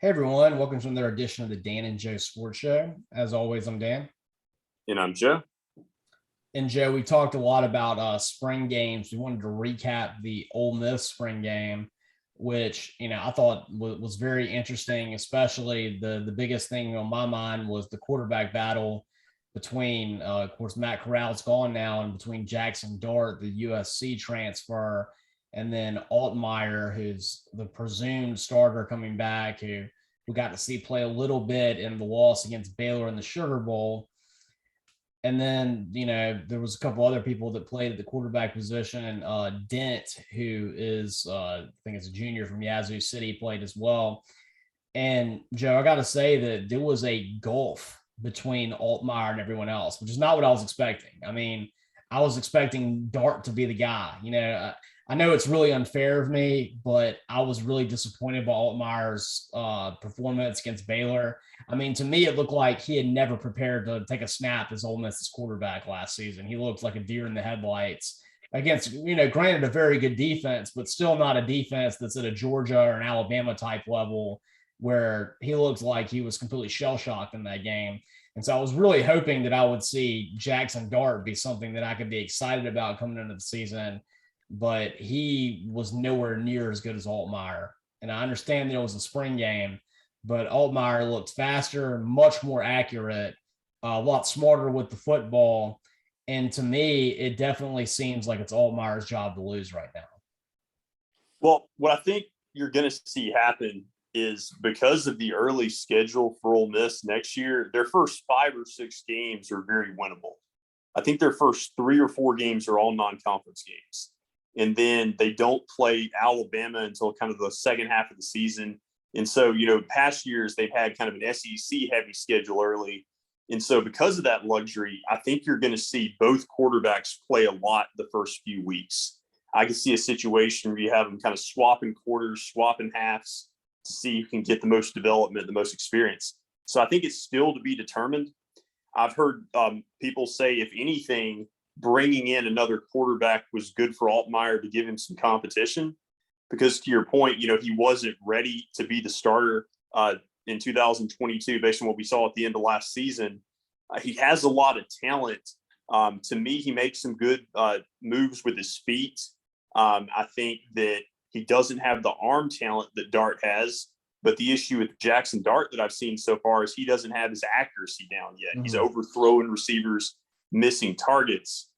Hey everyone, welcome to another edition of the Dan and Joe Sports Show. As always, I'm Dan. And I'm Joe. And Joe, we talked a lot about spring games. We wanted to recap the Ole Miss spring game, which I thought was very interesting. Especially the biggest thing on my mind was the quarterback battle between, of course, Matt Corral's gone now, and between Jackson Dart, the USC transfer, and then Altmaier, who's the presumed starter coming back, who we got to see play a little bit in the loss against Baylor in the Sugar Bowl. And then, there was a couple other people that played at the quarterback position. Dent, who is, I think it's a junior from Yazoo City, played as well. And Joe, I got to say that there was a gulf between Altmaier and everyone else, which is not what I was expecting. I mean, I was expecting Dart to be the guy. I know it's really unfair of me, but I was really disappointed by Altmaier's performance against Baylor. I mean, to me, it looked like he had never prepared to take a snap as Ole Miss's quarterback last season. He looked like a deer in the headlights against, granted a very good defense, but still not a defense that's at a Georgia or an Alabama type level, where he looked like he was completely shell-shocked in that game. And so I was really hoping that I would see Jackson Dart be something that I could be excited about coming into the season, but he was nowhere near as good as Altmaier. And I understand that it was a spring game, but Altmaier looked faster, much more accurate, a lot smarter with the football. And to me, it definitely seems like it's Altmaier's job to lose right now. Well, what I think you're going to see happen is, because of the early schedule for Ole Miss next year, their first 5 or 6 games are very winnable. I think their first 3 or 4 games are all non-conference games. And then they don't play Alabama until kind of the second half of the season. And so, past years, they've had kind of an SEC heavy schedule early. And so because of that luxury, I think you're going to see both quarterbacks play a lot the first few weeks. I can see a situation where you have them kind of swapping quarters, swapping halves to see who can get the most development, the most experience. So I think it's still to be determined. I've heard people say, if anything, bringing in another quarterback was good for Altmaier to give him some competition, because to your point, he wasn't ready to be the starter in 2022 based on what we saw at the end of last season. He has a lot of talent. To me, he makes some good moves with his feet. I think that he doesn't have the arm talent that Dart has, but the issue with Jackson Dart that I've seen so far is he doesn't have his accuracy down yet. Mm-hmm. He's overthrowing receivers, missing targets.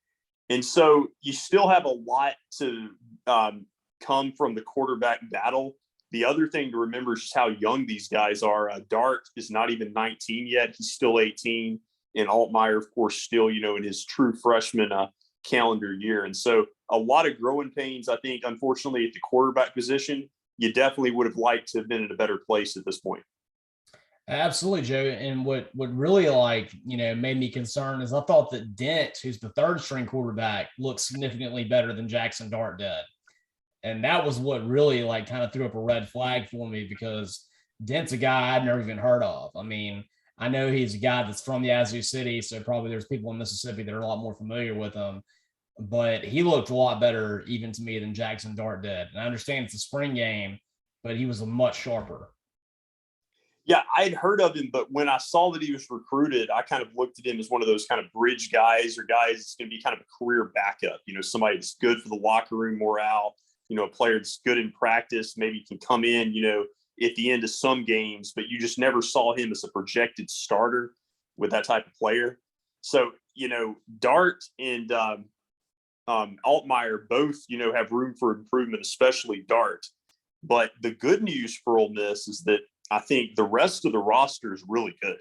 And so you still have a lot to come from the quarterback battle. The other thing to remember is just how young these guys are. Dart is not even 19 yet. He's still 18. And Altmaier, of course, still, in his true freshman calendar year. And so a lot of growing pains, I think, unfortunately, at the quarterback position. You definitely would have liked to have been in a better place at this point. Absolutely, Joe. And what really made me concerned is I thought that Dent, who's the third string quarterback, looked significantly better than Jackson Dart did. And that was what really kind of threw up a red flag for me, because Dent's a guy I'd never even heard of. I mean, I know he's a guy that's from Yazoo City, so probably there's people in Mississippi that are a lot more familiar with him. But he looked a lot better, even to me, than Jackson Dart did. And I understand it's a spring game, but he was much sharper. Yeah, I'd heard of him, but when I saw that he was recruited, I kind of looked at him as one of those kind of bridge guys, or guys that's going to be kind of a career backup. Somebody that's good for the locker room morale, a player that's good in practice, maybe can come in, at the end of some games, but you just never saw him as a projected starter with that type of player. So, Dart and Altmaier both, have room for improvement, especially Dart. But the good news for Ole Miss is that I think the rest of the roster is really good.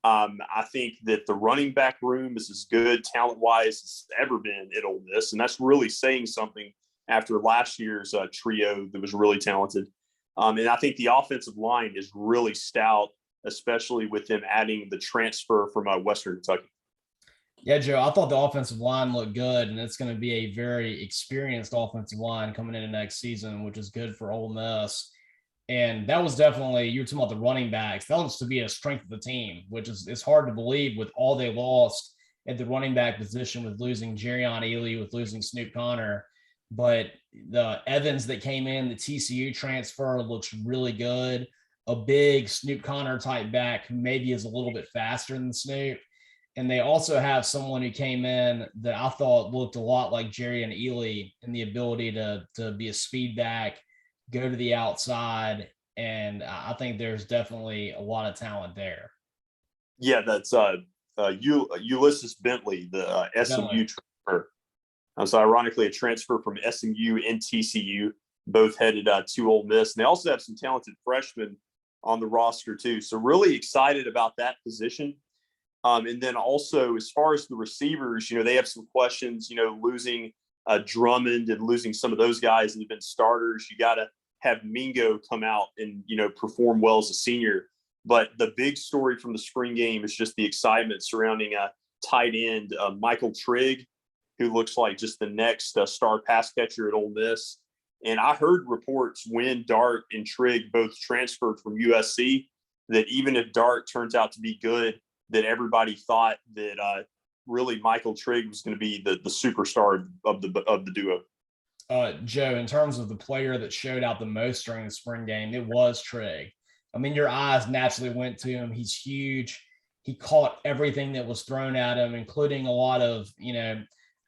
I think that the running back room is as good talent-wise as it's ever been at Ole Miss, and that's really saying something after last year's trio that was really talented. And I think the offensive line is really stout, especially with them adding the transfer from Western Kentucky. Yeah, Joe, I thought the offensive line looked good, and it's going to be a very experienced offensive line coming into next season, which is good for Ole Miss. And that was definitely, you were talking about the running backs. That looks to be a strength of the team, which is hard to believe with all they lost at the running back position, with losing Jerrion Ely, with losing Snoop Connor. But the Evans that came in, the TCU transfer, looks really good. a big Snoop Connor type back who maybe is a little bit faster than Snoop. And they also have someone who came in that I thought looked a lot like Jerry and Ely in the ability to be a speed back, go to the outside. And I think there's definitely a lot of talent there. Yeah, that's Ulysses Bentley, the SMU transfer. So ironically, a transfer from SMU and TCU, both headed to Ole Miss. And they also have some talented freshmen on the roster too. So really excited about that position. And then also, as far as the receivers, they have some questions, losing Drummond and losing some of those guys that have been starters. You got to have Mingo come out and, perform well as a senior. But the big story from the spring game is just the excitement surrounding tight end Michael Trigg, who looks like just the next star pass catcher at Ole Miss. And I heard reports when Dart and Trigg both transferred from USC that even if Dart turns out to be good, that everybody thought that really Michael Trigg was going to be the superstar of the duo. Joe, in terms of the player that showed out the most during the spring game, it was Trigg. I mean, your eyes naturally went to him. He's huge. He caught everything that was thrown at him, including a lot of,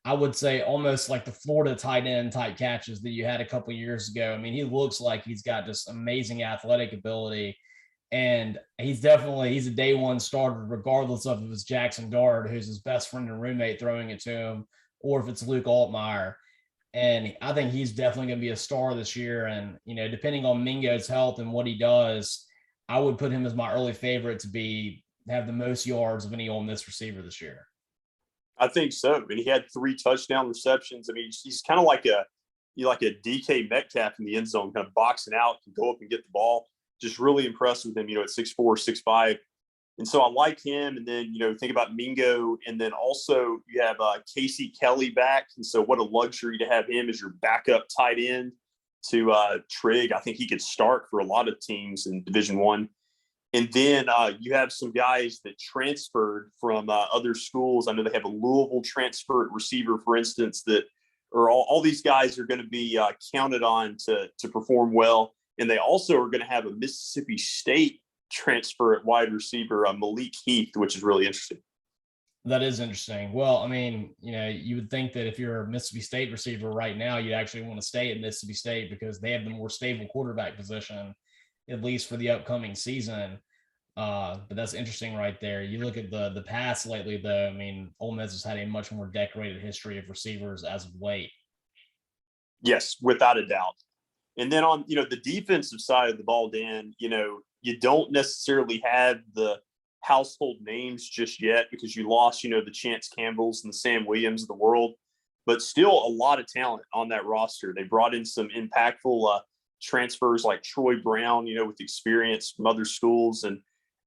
I would say almost like the Florida tight end type catches that you had a couple years ago. I mean, he looks like he's got just amazing athletic ability. And he's a day one starter, regardless of if it's Jackson Dart, who's his best friend and roommate, throwing it to him, or if it's Luke Altmaier. And I think he's definitely going to be a star this year. And, depending on Mingo's health and what he does, I would put him as my early favorite to have the most yards of any Ole Miss receiver this year. I think so. I mean, he had 3 touchdown receptions. I mean, he's kind of like a DK Metcalf in the end zone, kind of boxing out, can go up and get the ball. Just really impressed with him, at 6'4", 6'5". And so I like him. And then, think about Mingo. And then also you have Casey Kelly back. And so what a luxury to have him as your backup tight end to Trigg. I think he could start for a lot of teams in Division I. And then you have some guys that transferred from other schools. I know they have a Louisville transfer at receiver, for instance, that are all these guys are going to be counted on to perform well. And they also are going to have a Mississippi State transfer at wide receiver, Malik Heath, which is really interesting. That is interesting. Well, I mean, you would think that if you're a Mississippi State receiver right now, you'd actually want to stay at Mississippi State because they have the more stable quarterback position, at least for the upcoming season. But that's interesting right there. You look at the past lately, though. I mean, Ole Miss has had a much more decorated history of receivers as of late. Yes, without a doubt. And then on, the defensive side of the ball, Dan, you don't necessarily have the household names just yet because you lost, the Chance Campbells and the Sam Williams of the world, but still a lot of talent on that roster. They brought in some impactful transfers like Troy Brown, with experience from other schools. And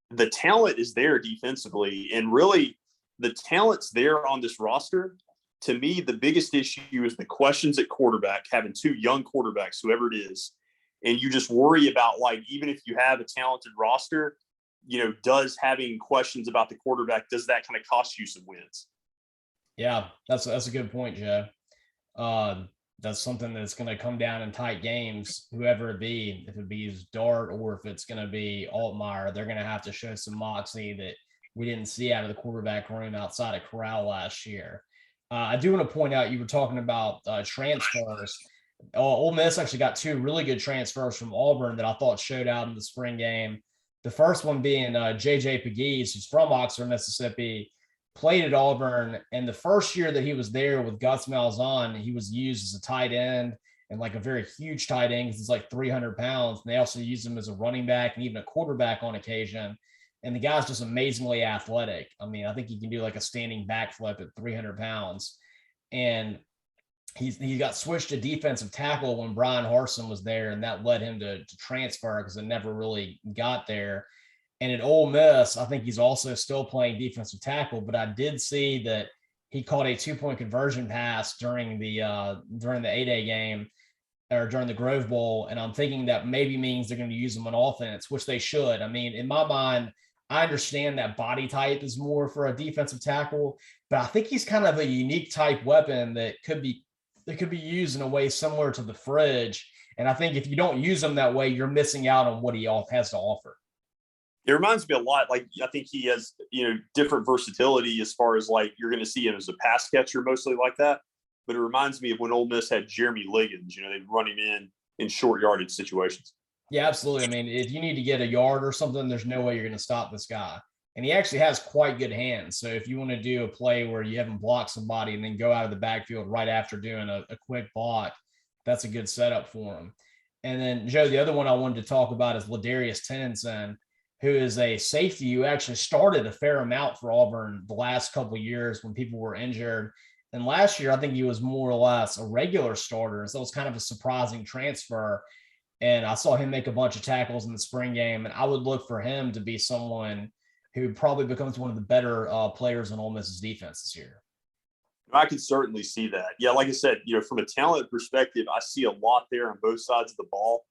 the talent is there defensively. And really, the talent's there on this roster. To me, the biggest issue is the questions at quarterback, having 2 young quarterbacks, whoever it is. And you just worry about, even if you have a talented roster, does having questions about the quarterback, does that kind of cost you some wins? Yeah, that's a good point, Joe. That's something that's going to come down in tight games, whoever it be, if it be Dart or if it's going to be Altmaier, they're going to have to show some moxie that we didn't see out of the quarterback room outside of Corral last year. I do want to point out, you were talking about transfers. Ole Miss actually got 2 really good transfers from Auburn that I thought showed out in the spring game. The first one being J.J. Pegues, who's from Oxford, Mississippi, played at Auburn. And the first year that he was there with Gus Malzahn, he was used as a tight end and like a very huge tight end because he's like 300 pounds. And they also used him as a running back and even a quarterback on occasion. And the guy's just amazingly athletic. I mean, I think he can do like a standing backflip at 300 pounds. And he got switched to defensive tackle when Brian Harsin was there, and that led him to transfer because it never really got there. And at Ole Miss, I think he's also still playing defensive tackle, but I did see that he caught a 2-point conversion pass during the A-Day game or during the Grove Bowl. And I'm thinking that maybe means they're going to use him on offense, which they should. I mean, in my mind, I understand that body type is more for a defensive tackle, but I think he's kind of a unique type weapon that could be used in a way similar to the fridge. And I think if you don't use him that way, you're missing out on what he has to offer. It reminds me a lot. Like, I think he has, different versatility as far as like, you're going to see him as a pass catcher, mostly like that. But it reminds me of when Ole Miss had Jeremy Liggins, they'd run him in short yardage situations. Yeah, absolutely. I mean, if you need to get a yard or something, there's no way you're going to stop this guy. And he actually has quite good hands. So if you want to do a play where you have him block somebody and then go out of the backfield right after doing a quick block, that's a good setup for him. And then, Joe, the other one I wanted to talk about is Ladarius Tennyson, who is a safety who actually started a fair amount for Auburn the last couple of years when people were injured. And last year, I think he was more or less a regular starter. So it was kind of a surprising transfer. And I saw him make a bunch of tackles in the spring game. And I would look for him to be someone who probably becomes one of the better players on Ole Miss's defense this year. I could certainly see that. Yeah, like I said, from a talent perspective, I see a lot there on both sides of the ball.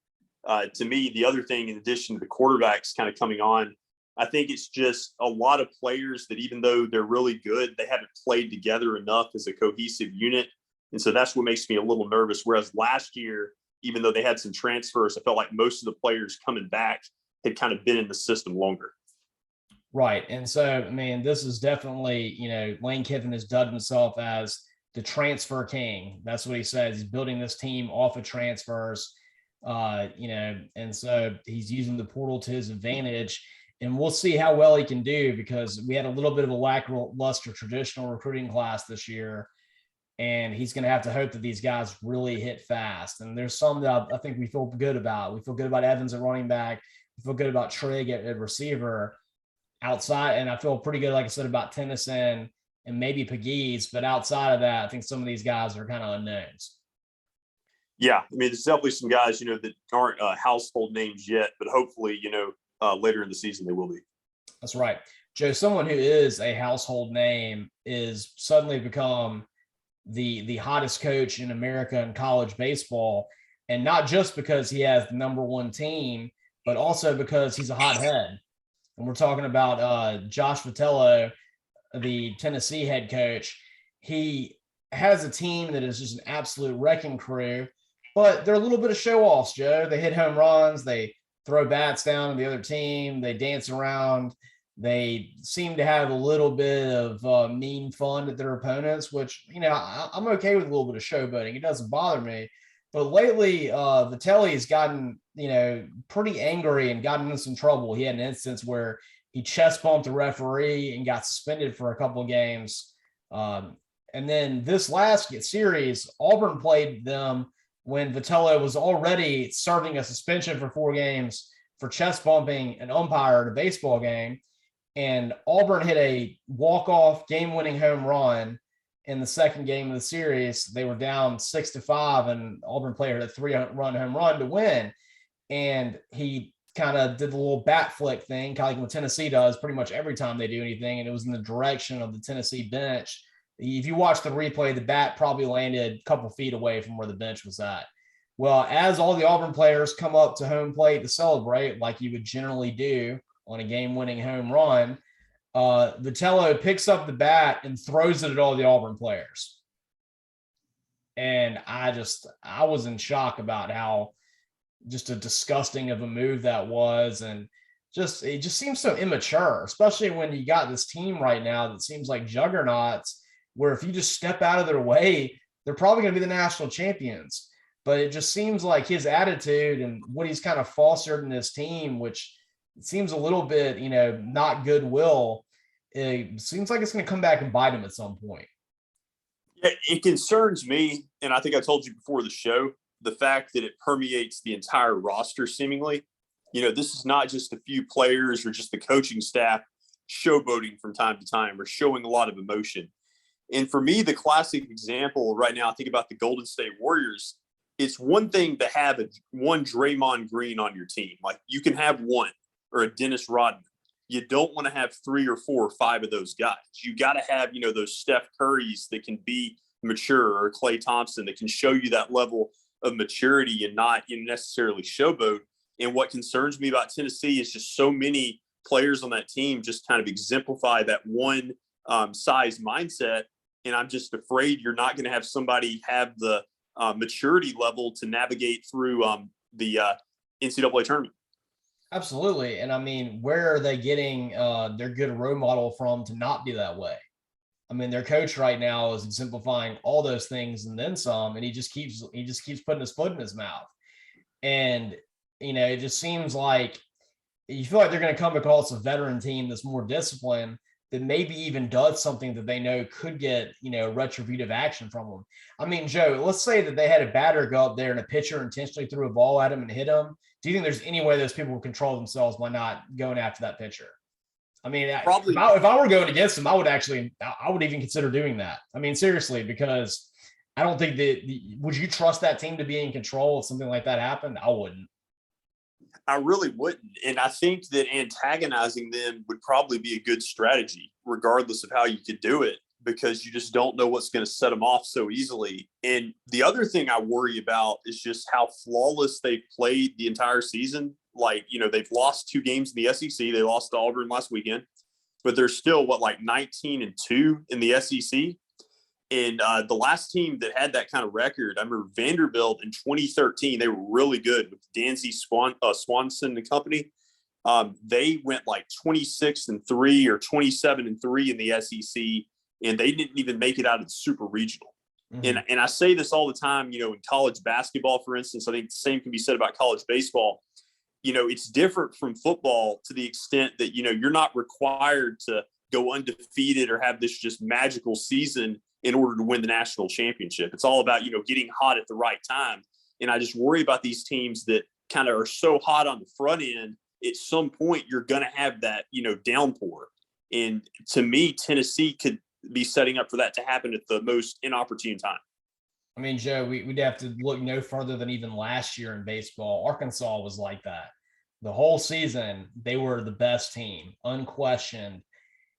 To me, the other thing, in addition to the quarterbacks kind of coming on, I think it's just a lot of players that, even though they're really good, they haven't played together enough as a cohesive unit. And so that's what makes me a little nervous. Whereas last year, even though they had some transfers, I felt like most of the players coming back had kind of been in the system longer. Right. And so, I mean, this is definitely, Lane Kiffin has dubbed himself as the transfer king. That's what he says. He's building this team off of transfers, and so he's using the portal to his advantage. And we'll see how well he can do, because we had a little bit of a lackluster traditional recruiting class this year. And he's going to have to hope that these guys really hit fast. And there's some that I think we feel good about. We feel good about Evans at running back. We feel good about Trigg at receiver. Outside, and I feel pretty good, like I said, about Tennyson and maybe Pegues. But outside of that, I think some of these guys are kind of unknowns. Yeah, I mean, there's definitely some guys, that aren't household names yet, but hopefully, later in the season they will be. That's right. Joe, someone who is a household name is suddenly become the hottest coach in America in college baseball. And not just because he has the number one team, but also because he's a hothead. And we're talking about Josh Vitello, the Tennessee head coach. He has a team that is just an absolute wrecking crew, but they're a little bit of show-offs, Joe. They hit home runs. They throw bats down to the other team. They dance around. They seem to have a little bit of mean fun at their opponents, which, I'm okay with a little bit of showboating. It doesn't bother me. But lately, Vitelli's gotten, pretty angry and gotten into some trouble. He had an instance where he chest bumped a referee and got suspended for a couple of games. And then this last series, Auburn played them when Vitello was already serving a suspension for 4 games for chest bumping an umpire at a baseball game. And Auburn hit a walk-off game-winning home run in the second game of the series. They were down 6-5, and Auburn player hit a 3-run home run to win. And he kind of did the little bat flick thing, kind of like what Tennessee does pretty much every time they do anything. And it was in the direction of the Tennessee bench. If you watch the replay, the bat probably landed a couple feet away from where the bench was at. Well, as all the Auburn players come up to home plate to celebrate, like you would generally do on a game-winning home run, Vitello picks up the bat and throws it at all the Auburn players. And I was in shock about how just a disgusting of a move that was. And it just seems so immature, especially when you got this team right now that seems like juggernauts, where if you just step out of their way, they're probably going to be the national champions. But it just seems like his attitude and what he's kind of fostered in his team, which seems a little bit, not goodwill, it seems like it's going to come back and bite him at some point. Yeah, it concerns me, and I think I told you before the show, the fact that it permeates the entire roster seemingly. This is not just a few players or just the coaching staff showboating from time to time or showing a lot of emotion. And for me, the classic example right now, I think about the Golden State Warriors. It's one thing to have one Draymond Green on your team. Like, you can have one, or a Dennis Rodman. You don't want to have 3 or 4 or 5 of those guys. You got to have, those Steph Currys that can be mature, or Klay Thompson that can show you that level of maturity and not necessarily showboat. And what concerns me about Tennessee is just so many players on that team just kind of exemplify that one size mindset. And I'm just afraid you're not going to have somebody have the maturity level to navigate through the NCAA tournament. Absolutely. And I mean, where are they getting their good role model from to not be that way? I mean, their coach right now is exemplifying all those things and then some, and he just keeps putting his foot in his mouth. And it just seems like you feel like they're going to come across a veteran team that's more disciplined, that maybe even does something that they know could get, retributive action from them. I mean, Joe, let's say that they had a batter go up there and a pitcher intentionally threw a ball at him and hit him. Do you think there's any way those people would control themselves by not going after that pitcher? I mean, probably if I were going against them, I would even consider doing that. I mean, seriously, because I don't think would you trust that team to be in control if something like that happened? I wouldn't. I really wouldn't. And I think that antagonizing them would probably be a good strategy, regardless of how you could do it, because you just don't know what's going to set them off so easily. And the other thing I worry about is just how flawless they've played the entire season. Like, they've lost 2 games in the SEC. They lost to Auburn last weekend, but they're still 19-2 in the SEC. And the last team that had that kind of record, I remember Vanderbilt in 2013, they were really good with Danzy Swanson and company. They went 26-3 or 27-3 in the SEC, and they didn't even make it out of the super regional. Mm-hmm. And I say this all the time, in college basketball, for instance. I think the same can be said about college baseball. It's different from football to the extent that, you're not required to go undefeated or have this just magical season in order to win the national championship. It's all about, getting hot at the right time. And I just worry about these teams that kind of are so hot on the front end. At some point, you're going to have that, downpour. And to me, Tennessee could be setting up for that to happen at the most inopportune time. I mean, Joe, we'd have to look no further than even last year in baseball. Arkansas was like that. The whole season, they were the best team, unquestioned.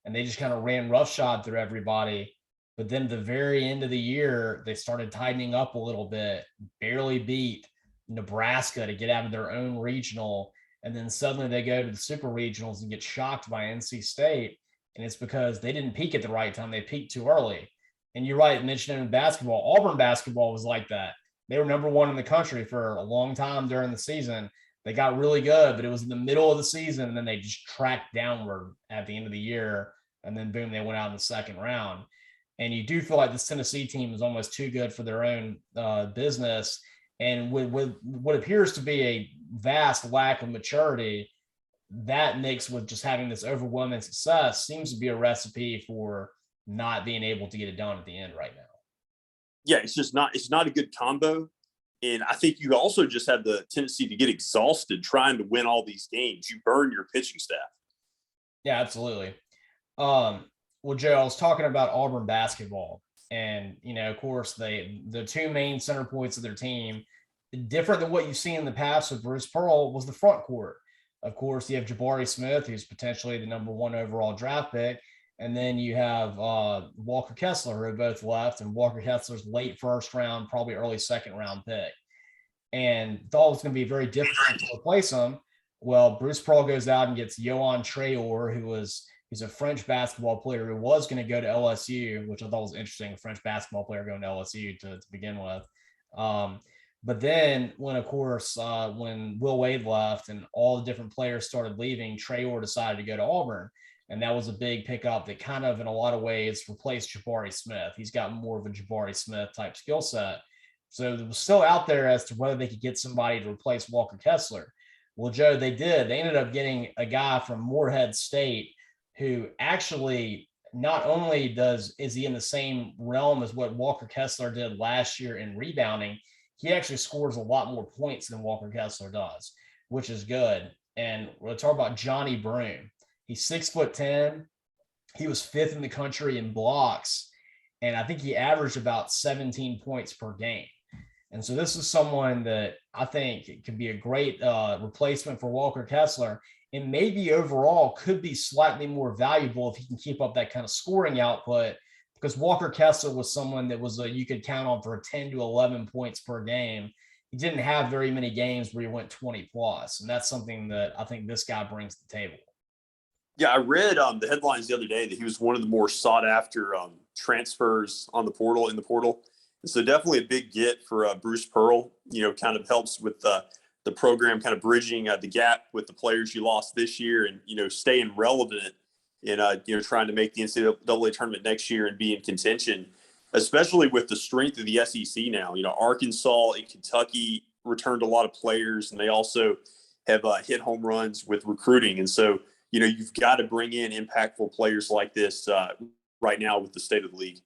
And they just kind of ran roughshod through everybody. But then at the very end of the year, they started tightening up a little bit, barely beat Nebraska to get out of their own regional. And then suddenly they go to the super regionals and get shocked by NC State. And it's because they didn't peak at the right time. They peaked too early. And you're right, mentioning in basketball, Auburn basketball was like that. They were number 1 in the country for a long time during the season. They got really good, but it was in the middle of the season. And then they just tracked downward at the end of the year. And then boom, they went out in the second round. And you do feel like this Tennessee team is almost too good for their own business. And with what appears to be a vast lack of maturity, that mixed with just having this overwhelming success seems to be a recipe for not being able to get it done at the end right now. Yeah, it's not a good combo. And I think you also just have the tendency to get exhausted trying to win all these games. You burn your pitching staff. Yeah, absolutely. Well, Joe, I was talking about Auburn basketball, and of course, the 2 main center points of their team, different than what you've seen in the past with Bruce Pearl, was the front court. Of course, you have Jabari Smith, who's potentially the number 1 overall draft pick, and then you have Walker Kessler, who both left, and Walker Kessler's late first round, probably early second round pick, and thought it was going to be very difficult to replace him. Well, Bruce Pearl goes out and gets Yohan Traore, he's a French basketball player who was going to go to LSU, which I thought was interesting, a French basketball player going to LSU to begin with. But then when Will Wade left and all the different players started leaving, Traore decided to go to Auburn. And that was a big pickup that kind of, in a lot of ways, replaced Jabari Smith. He's got more of a Jabari Smith type skill set. So it was still out there as to whether they could get somebody to replace Walker Kessler. Well, Joe, they did. They ended up getting a guy from Morehead State who actually not only is he in the same realm as what Walker Kessler did last year in rebounding, he actually scores a lot more points than Walker Kessler does, which is good. And we'll talk about Johnny Broome. He's 6'10". He was 5th in the country in blocks, and I think he averaged about 17 points per game. And so this is someone that I think could be a great replacement for Walker Kessler, and maybe overall could be slightly more valuable if he can keep up that kind of scoring output, because Walker Kessler was someone that you could count on for 10 to 11 points per game. He didn't have very many games where he went 20 plus, and that's something that I think this guy brings to the table. Yeah, I read the headlines the other day that he was one of the more sought after transfers in the portal. So definitely a big get for Bruce Pearl. Kind of helps with the program, kind of bridging the gap with the players you lost this year, and staying relevant in trying to make the NCAA tournament next year and be in contention, especially with the strength of the SEC now. Arkansas and Kentucky returned a lot of players, and they also have hit home runs with recruiting. And so you've got to bring in impactful players like this right now with the state of the league.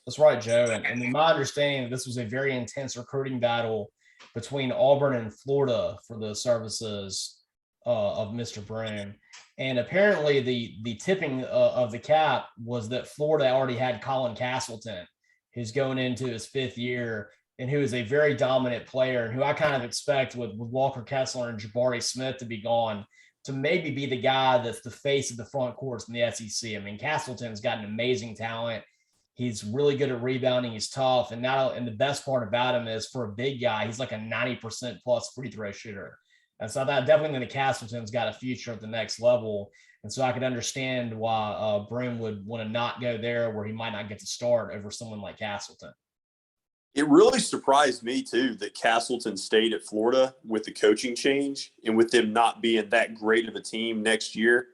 That's right, Joe. And in my understanding, this was a very intense recruiting battle between Auburn and Florida for the services of Mr. Broom. And apparently the tipping of the cap was that Florida already had Colin Castleton, who's going into his 5th year and who is a very dominant player, and who I kind of expect with Walker Kessler and Jabari Smith to be gone to maybe be the guy that's the face of the front courts in the SEC. I mean, Castleton's got an amazing talent. He's really good at rebounding. He's tough. And the best part about him is, for a big guy, he's like a 90% plus free throw shooter. And so I definitely think Castleton's got a future at the next level. And so I could understand why Broom would want to not go there where he might not get to start over someone like Castleton. It really surprised me, too, that Castleton stayed at Florida with the coaching change and with them not being that great of a team next year.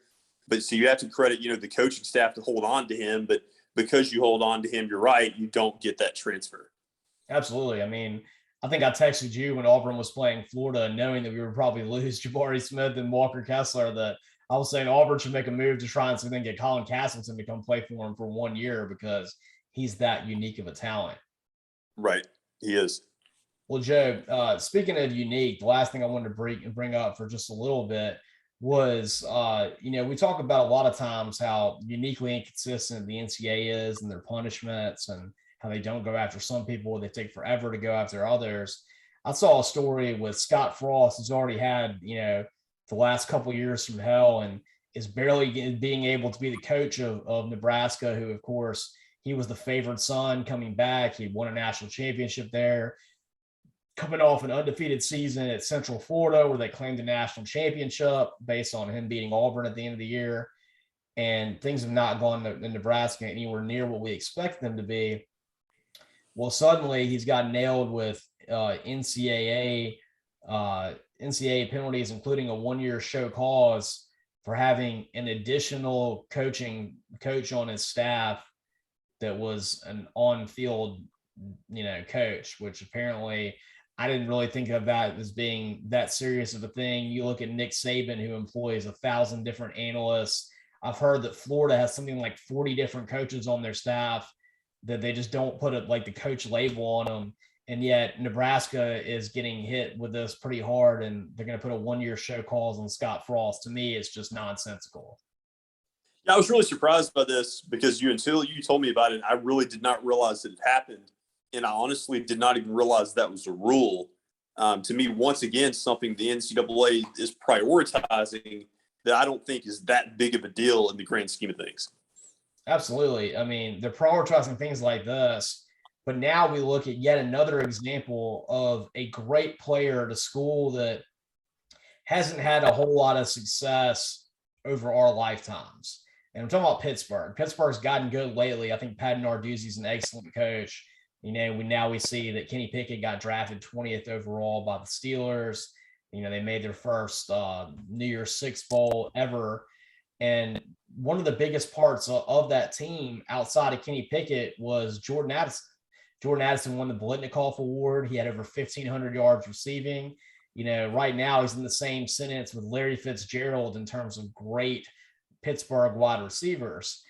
But so you have to credit, the coaching staff to hold on to him. But because you hold on to him, you're right, you don't get that transfer. Absolutely. I mean, I think I texted you when Auburn was playing Florida, knowing that we would probably lose Jabari Smith and Walker Kessler, that I was saying Auburn should make a move to try and see if they can get Colin Castleton to come play for him for 1 year, because he's that unique of a talent. Right. He is. Well, Joe, speaking of unique, the last thing I wanted to bring up for just a little bit was, we talk about a lot of times how uniquely inconsistent the NCAA is and their punishments, and how they don't go after some people, they take forever to go after others. I saw a story with Scott Frost, who's already had, the last couple of years from hell, and is barely being able to be the coach of Nebraska, who, of course, he was the favored son coming back. He won a national championship there, coming off an undefeated season at Central Florida, where they claimed a national championship based on him beating Auburn at the end of the year. And things have not gone in Nebraska anywhere near what we expect them to be. Well, suddenly he's got nailed with NCAA penalties, including a 1-year show cause for having an additional coach on his staff that was an on-field, coach, which apparently I didn't really think of that as being that serious of a thing. You look at Nick Saban, who employs 1,000 different analysts. I've heard that Florida has something like 40 different coaches on their staff, that they just don't put the coach label on them. And yet Nebraska is getting hit with this pretty hard, and they're going to put a 1-year show cause on Scott Frost. To me, it's just nonsensical. Yeah, I was really surprised by this, because until you told me about it, I really did not realize that it happened. And I honestly did not even realize that was a rule. To me, once again, something the NCAA is prioritizing that I don't think is that big of a deal in the grand scheme of things. Absolutely. I mean, they're prioritizing things like this, but now we look at yet another example of a great player at a school that hasn't had a whole lot of success over our lifetimes. And I'm talking about Pittsburgh. Pittsburgh's gotten good lately. I think Pat Narduzzi's an excellent coach. We see that Kenny Pickett got drafted 20th overall by the Steelers. They made their first New Year's Six Bowl ever. And one of the biggest parts of that team outside of Kenny Pickett was Jordan Addison. Jordan Addison won the Biletnikoff Award. He had over 1,500 yards receiving. Right now he's in the same sentence with Larry Fitzgerald in terms of great Pittsburgh wide receivers.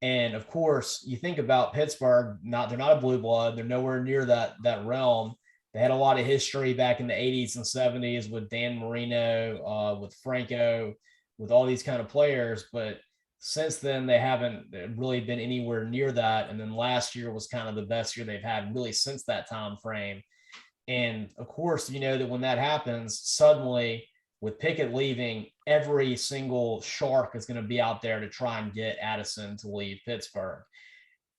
And of course, you think about Pittsburgh, they're not a blue blood. They're nowhere near that realm. They had a lot of history back in the 80s and 70s with Dan Marino, with Franco, with all these kind of players. But since then, they haven't really been anywhere near that. And then last year was kind of the best year they've had really since that time frame. And of course, that when that happens, suddenly with Pickett leaving, every single shark is going to be out there to try and get Addison to leave Pittsburgh.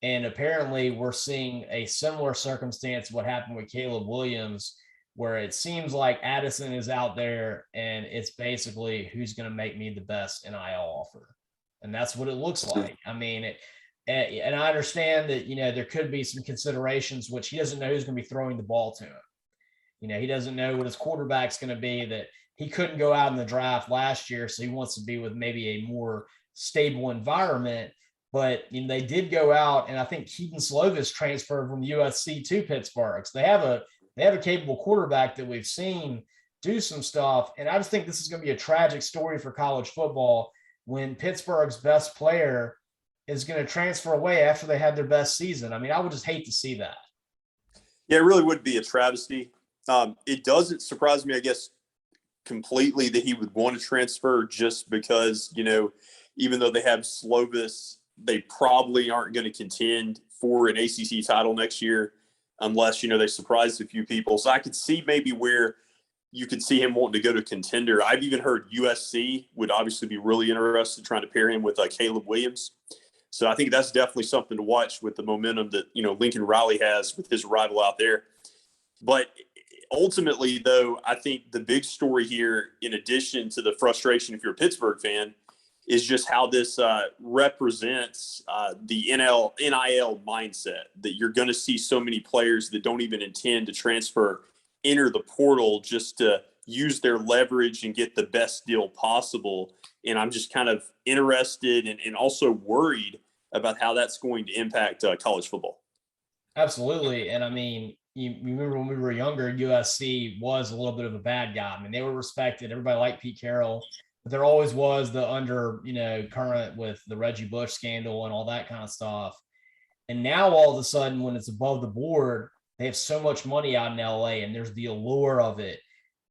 And apparently we're seeing a similar circumstance to what happened with Caleb Williams, where it seems like Addison is out there and it's basically who's going to make me the best NIL offer. And that's what it looks like. I mean, And I understand that, there could be some considerations, which he doesn't know who's going to be throwing the ball to him. He doesn't know what his quarterback's going to be, that he couldn't go out in the draft last year. So he wants to be with maybe a more stable environment. But they did go out, and I think Keaton Slovis transferred from USC to Pittsburgh. So they have a capable quarterback that we've seen do some stuff. And I just think this is going to be a tragic story for college football when Pittsburgh's best player is going to transfer away after they had their best season. I mean, I would just hate to see that. Yeah, it really would be a travesty. It doesn't surprise me, I guess, completely that he would want to transfer, just because, even though they have Slovis, they probably aren't going to contend for an ACC title next year unless, they surprise a few people. So I could see maybe where you could see him wanting to go to contender. I've even heard USC would obviously be really interested trying to pair him with Caleb Williams. So I think that's definitely something to watch with the momentum that, Lincoln Riley has with his arrival out there. But ultimately, though, I think the big story here, in addition to the frustration if you're a Pittsburgh fan, is just how this represents the NIL mindset, that you're going to see so many players that don't even intend to transfer enter the portal just to use their leverage and get the best deal possible. And I'm just kind of interested and also worried about how that's going to impact college football. Absolutely. And I mean, you remember when we were younger, USC was a little bit of a bad guy. I mean, they were respected. Everybody liked Pete Carroll, but there always was the current with the Reggie Bush scandal and all that kind of stuff. And now all of a sudden, when it's above the board, they have so much money out in LA, and there's the allure of it.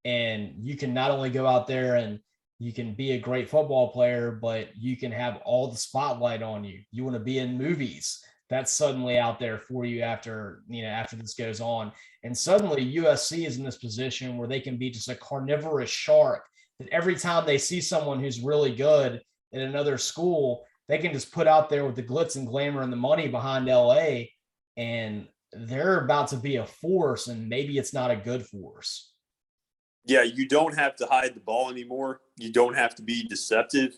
And you can not only go out there and you can be a great football player, but you can have all the spotlight on you. You want to be in movies. That's suddenly out there for you after this goes on. And suddenly USC is in this position where they can be just a carnivorous shark, that every time they see someone who's really good at another school, they can just put out there with the glitz and glamour and the money behind LA, and they're about to be a force, and maybe it's not a good force. Yeah, you don't have to hide the ball anymore. You don't have to be deceptive.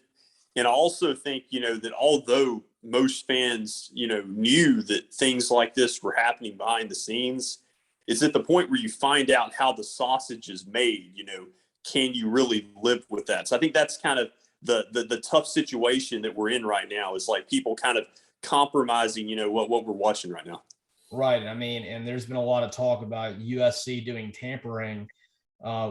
And I also think, that although most fans, knew that things like this were happening behind the scenes, it's at the point where you find out how the sausage is made, can you really live with that? So I think that's kind of the tough situation that we're in right now, is like people kind of compromising, what we're watching right now. Right. I mean, and there's been a lot of talk about USC doing tampering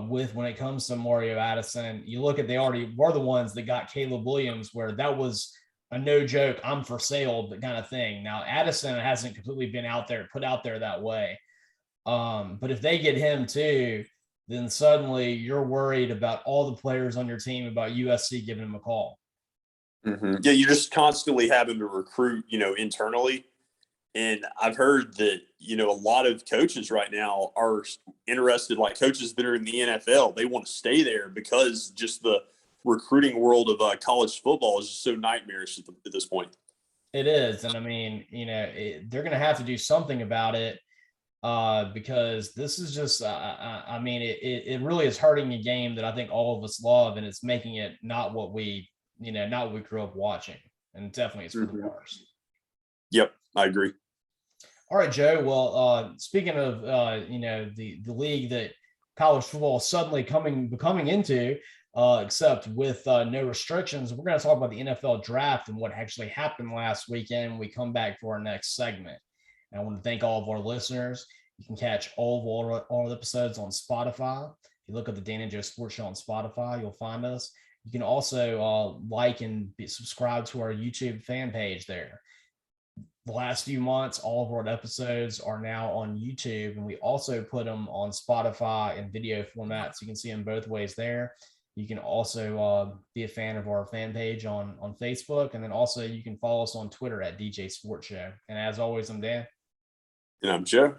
with when it comes to Mario Addison. You look at, they already were the ones that got Caleb Williams, where that was a no joke, I'm for sale, but kind of thing. Now Addison hasn't completely been put out there that way. But if they get him too, then suddenly you're worried about all the players on your team, about USC giving him a call. Mm-hmm. Yeah, you're just constantly having to recruit, internally. And I've heard that, a lot of coaches right now are interested, like coaches that are in the NFL, they want to stay there because just the recruiting world of college football is just so nightmarish at this point. It is. And I mean, they're going to have to do something about it because this is just, I mean, it really is hurting a game that I think all of us love, and it's making it not what we grew up watching. And definitely it's for the worse. Yep, I agree. All right, Joe. Well, speaking of the league that college football is suddenly becoming into, except with no restrictions, we're going to talk about the NFL draft and what actually happened last weekend when we come back for our next segment. And I want to thank all of our listeners. You can catch all the episodes on Spotify. If you look at the Dan and Joe Sports Show on Spotify, you'll find us. You can also like and subscribe to our YouTube fan page there. The last few months, all of our episodes are now on YouTube, and we also put them on Spotify in video format, so you can see them both ways there. You can also be a fan of our fan page on Facebook, and then also you can follow us on Twitter at DJ Sports Show. And as always, I'm Dan. And I'm Joe.